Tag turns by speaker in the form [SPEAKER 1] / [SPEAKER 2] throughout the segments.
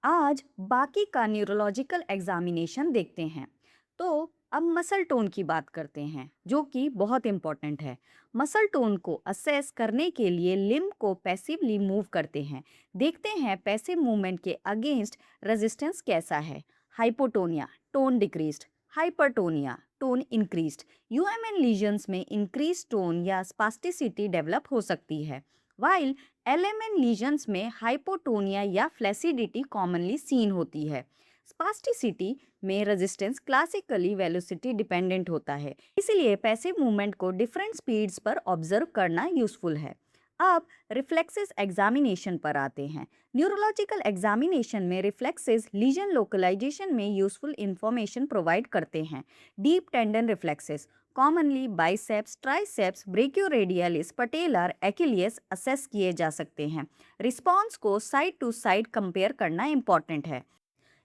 [SPEAKER 1] आज बाकी का न्यूरोलॉजिकल एग्जामिनेशन देखते हैं। तो अब मसल टोन की बात करते हैं जो कि बहुत इंपॉर्टेंट है। मसल टोन को असेस करने के लिए लिम्ब को पैसिवली मूव करते हैं। देखते हैं पैसिव मूवमेंट के अगेंस्ट रेजिस्टेंस कैसा है। Hypotonia tone decreased, hypertonia tone increased. UMN lesions में इंक्रीज टोन या स्पास्टिसिटी डेवलप हो सकती है, वाइल एलएमएन लीजन्स में हाइपोटोनिया या फ्लैसिडिटी कॉमनली सीन होती है। स्पास्टिसिटी में रेजिस्टेंस क्लासिकली वेलोसिटी डिपेंडेंट होता है, इसलिए पैसिव मूवमेंट को डिफरेंट स्पीड्स पर ऑब्जर्व करना यूजफुल है। अब रिफ्लेक्सेस एग्जामिनेशन पर आते हैं। न्यूरोलॉजिकल एग्जामिनेशन में रिफ्लेक्सेस लीजन लोकलाइजेशन में यूजफुल इंफॉर्मेशन प्रोवाइड करते हैं। Deep tendon reflexes commonly biceps, triceps, brachioradialis, patellar, Achilles assess किए जा सकते हैं। रिस्पॉन्स को साइड टू साइड कंपेयर करना इंपॉर्टेंट है।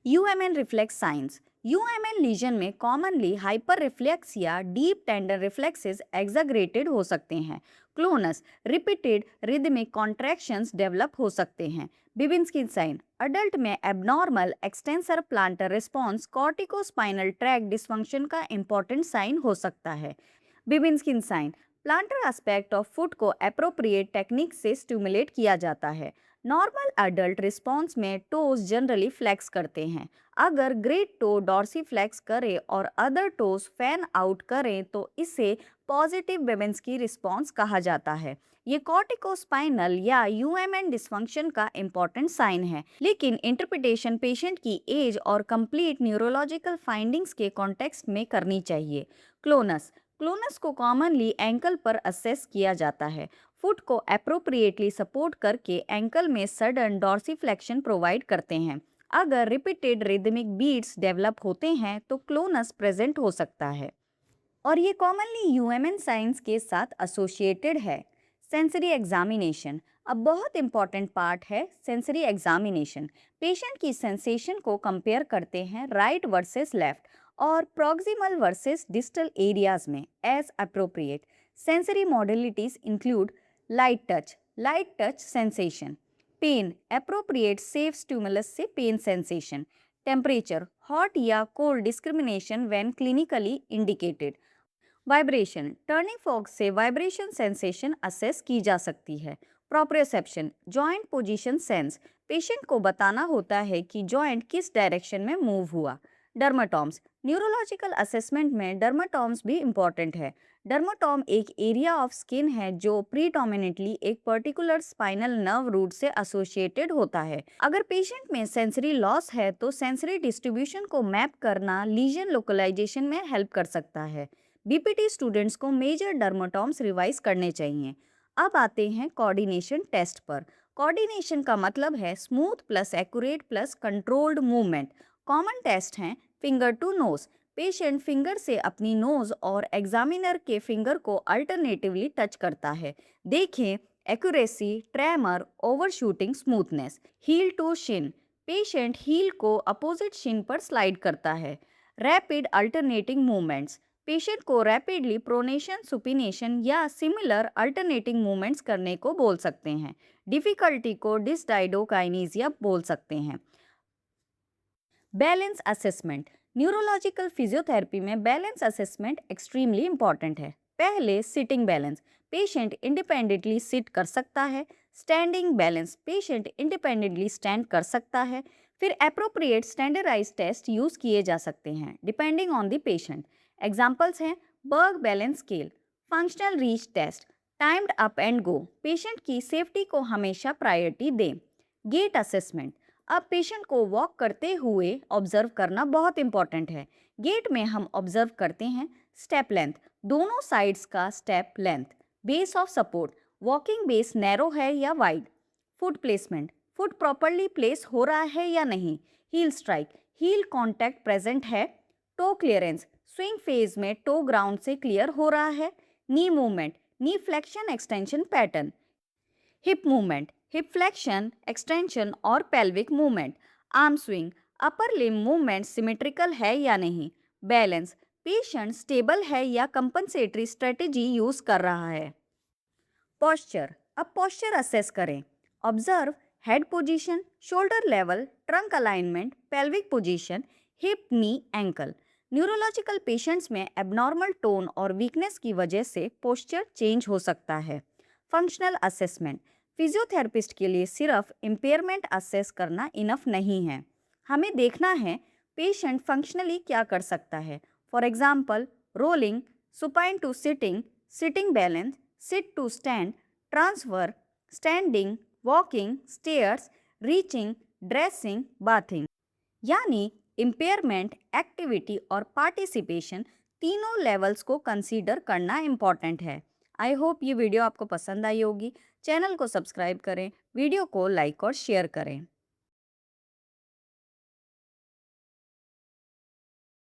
[SPEAKER 1] UMN reflex signs. UMN lesion में कॉमनली हाइपर रिफ्लेक्स या डीप टेंडर रिफ्लेक्सेस एग्जाग्रेटेड हो सकते हैं। Clonus repeated rhythmic contractions develop हो सकते हैं। बिबिन्स्की साइन अडल्ट में abnormal extensor plantar response corticospinal tract dysfunction का इंपॉर्टेंट साइन हो सकता है। Babinski sign plantar aspect of foot को एप्रोप्रिएट टेक्निक से स्टिमुलेट किया जाता है। नॉर्मल एडल्ट रिस्पॉन्स में टोज जनरली फ्लेक्स करते हैं। अगर ग्रेट टो डॉर्सी फ्लेक्स करे और अदर टोज फैन आउट करें तो इसे पॉजिटिव बेबेंस्की रिस्पॉन्स कहा जाता है। ये कॉर्टिकोस्पाइनल या यूएमएन डिस्फंक्शन का इंपॉर्टेंट साइन है, लेकिन इंटरप्रिटेशन पेशेंट की एज और कंप्लीट न्यूरोलॉजिकल फाइंडिंग्स के कॉन्टेक्स्ट में करनी चाहिए। क्लोनस क्लोनस को कॉमनली एंकल पर असेस किया जाता है। फुट को अप्रोप्रिएटली सपोर्ट करके एंकल में सडन डॉर्सीफ्लेक्शन प्रोवाइड करते हैं। अगर रिपीटेड रिदमिक बीट्स डेवलप होते हैं तो क्लोनस प्रेजेंट हो सकता है और ये कॉमनली यूएमएन साइंस के साथ एसोसिएटेड है। सेंसरी एग्जामिनेशन अब बहुत इंपॉर्टेंट पार्ट है। सेंसरी एग्जामिनेशन पेशेंट की सेंसेशन को कंपेयर करते हैं राइट वर्सेस लेफ्ट और प्रॉक्सिमल वर्सेस डिस्टल एरियाज में as appropriate. Sensory modalities include light touch sensation, pain appropriate safe stimulus से पेन सेंसेशन, टेम्परेचर हॉट या cold discrimination when clinically indicated, vibration turning fork से vibration sensation assess की जा सकती है। Proprioception joint position sense patient को बताना होता है कि जॉइंट किस डायरेक्शन में मूव हुआ। डर्माटॉम्स न्यूरोलॉजिकल असेसमेंट में डर्माटॉम्स भी इंपॉर्टेंट है। डर्माटॉम एक एरिया ऑफ स्किन है जो प्रीडोमिनेटली एक पर्टिकुलर स्पाइनल नर्व रूट से एसोसिएटेड होता है। अगर पेशेंट में सेंसरी लॉस है तो सेंसरी डिस्ट्रीब्यूशन को मैप करना लीजन लोकलाइजेशन में हेल्प कर सकता है। बीपीटी स्टूडेंट्स को मेजर डर्माटॉम्स रिवाइज करने चाहिए। अब आते हैं कोऑर्डिनेशन टेस्ट पर। कोऑर्डिनेशन का मतलब है smooth plus accurate plus controlled movement. Common test हैं finger to nose patient finger से अपनी नोज और एग्जामिनर के फिंगर को अल्टरनेटिवली टच करता है। देखें accuracy, tremor, overshooting, smoothness. Heel to shin patient heel को अपोजिट शिन पर स्लाइड करता है। रैपिड अल्टरनेटिंग मूवमेंट्स पेशेंट को रैपिडली प्रोनेशन, सुपिनेशन या सिमिलर अल्टरनेटिंग मूवमेंट्स करने को बोल सकते हैं। डिफिकल्टी को डिसडाइडोकाइनेसिया बोल सकते हैं। बैलेंस असेसमेंट न्यूरोलॉजिकल फिजियोथेरेपी में बैलेंस असेसमेंट एक्सट्रीमली इंपॉर्टेंट है। पहले sitting balance patient independently sit कर सकता है। Standing balance patient independently stand कर सकता है। फिर अप्रोप्रिएट स्टैंडर्डाइज टेस्ट यूज किए जा सकते हैं depending on the patient. Examples हैं Berg balance scale, functional reach test, timed up and go patient की सेफ्टी को हमेशा प्रायोरिटी दें। गेट असेसमेंट अब पेशेंट को वॉक करते हुए ऑब्जर्व करना बहुत इंपॉर्टेंट है। गेट में हम ऑब्जर्व करते हैं स्टेप लेंथ, दोनों साइड्स का step length, base of support, walking base narrow है या wide, foot placement, foot properly place हो रहा है या नहीं, heel strike, heel contact present है, टो क्लियरेंस, स्विंग फेज में टो ग्राउंड से क्लियर हो रहा है, knee movement, knee flexion extension pattern, hip movement, hip flexion, extension और pelvic movement, arm swing, upper limb movement symmetrical है या नहीं, बैलेंस, पेशेंट स्टेबल है या कंपनसेटरी स्ट्रेटेजी यूज कर रहा है। पोस्चर अब पोस्चर असेस करें। Observe head position, shoulder level, trunk alignment, pelvic position, hip, knee, ankle. Neurological patients में एबनॉर्मल टोन और वीकनेस की वजह से पोस्चर चेंज हो सकता है। फंक्शनल असेसमेंट, फिजियोथेरेपिस्ट के लिए सिर्फ इम्पेयरमेंट असेस करना इनफ नहीं है। हमें देखना है पेशेंट फंक्शनली क्या कर सकता है। For example, rolling, supine to sitting, sitting balance, sit to stand, transfer, standing, walking, stairs, reaching, dressing, bathing. यानी इम्पेयरमेंट, एक्टिविटी और पार्टिसिपेशन तीनों लेवल्स को कंसीडर करना इम्पॉर्टेंट है। आई होप ये वीडियो आपको पसंद आई होगी। चैनल को सब्सक्राइब करें, वीडियो को लाइक और शेयर करें।